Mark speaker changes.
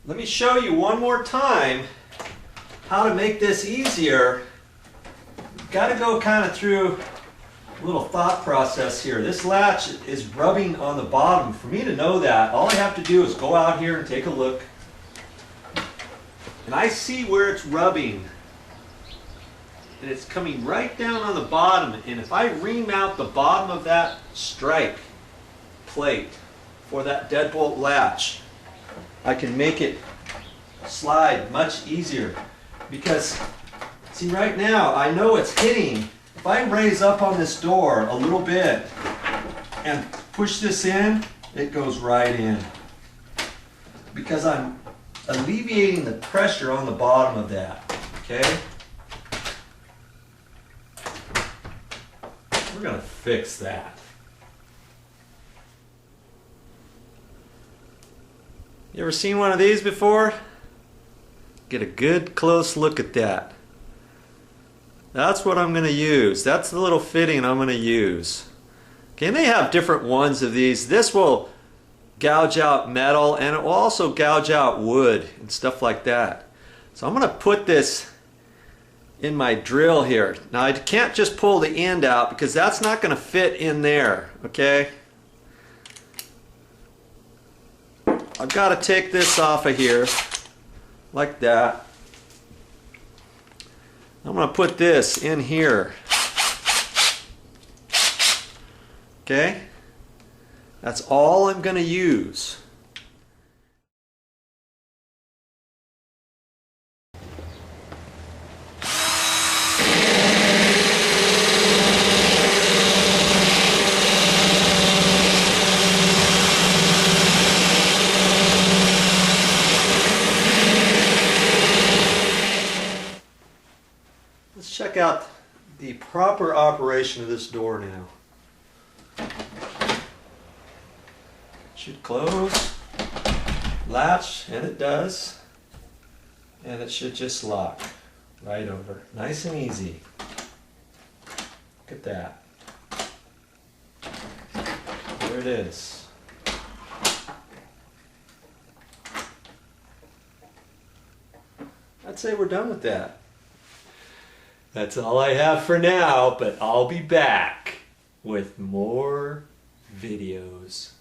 Speaker 1: Let me show you one more time how to make this easier. Got to go kind of through a little thought process here. This latch is rubbing on the bottom. For me to know that, all I have to do is go out here and take a look. And I see where it's rubbing. And it's coming right down on the bottom. And if I remount the bottom of that strike plate for that deadbolt latch, I can make it slide much easier. Because, see, right now I know it's hitting. If I raise up on this door a little bit and push this in, it goes right in. Because I'm alleviating the pressure on the bottom of that. Okay? We're going to fix that. You ever seen one of these before? Get a good close look at that. That's what I'm going to use. That's the little fitting I'm going to use. Okay, and they have different ones of these. This will gouge out metal, and it will also gouge out wood and stuff like that. So I'm going to put this in my drill here. Now I can't just pull the end out because that's not going to fit in there, okay? I've got to take this off of here like that. I'm going to put this in here. Okay? That's all I'm going to use. Let's check out the proper operation of this door now. Should close, latch, and it does, and it should just lock right over. Nice and easy. Look at that. There it is. I'd say we're done with that. That's all I have for now, but I'll be back with more videos.